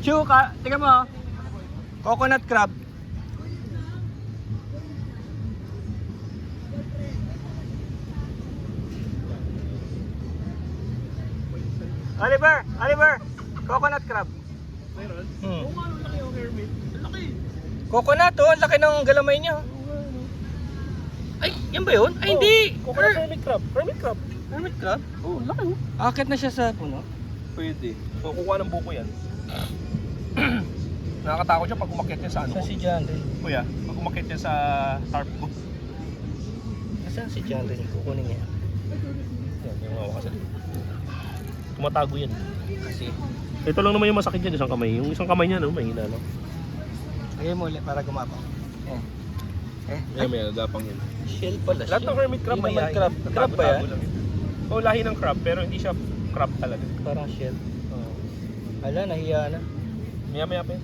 Chu, tingnan mo. Coconut crab. Oliver, coconut crab. Meron? Hmm. Oo nga, ang laki yung hermit. Ang laki. Coconut, oh, ang laki ng galamay niya. Ay, yan ba yun? Ay, hindi! Coconut hermit crab. Hermit crab. Hermit crab? Oo, laki oh. Akit na siya sa puno. Pwede. So, kukuha ng buko yan. Nakakatakot siya pag umakyat niya sa ano Saan ko. si John Ray? Kuya, pag umakyat niya sa tarp ko. Saan si John Ray? Kukunin niya. Yan, yung hawak kasi. Tumatago yan. Kasi, Ito lang naman yung masakit dyan, isang kamay. Yung isang kamay niya, no, mahina, no? lagay mo ulit para gumapaw. May nagapang yan. Shell pala siya. Lahat ng hermit crab Hindi naman mahihain. crab. Crab ba yan? Tago-tago lang yun. Oh, lahi ng crab, pero hindi siya crab talaga. Parang shell. Oh. Ala, nahiya na. Maya-maya pa yan.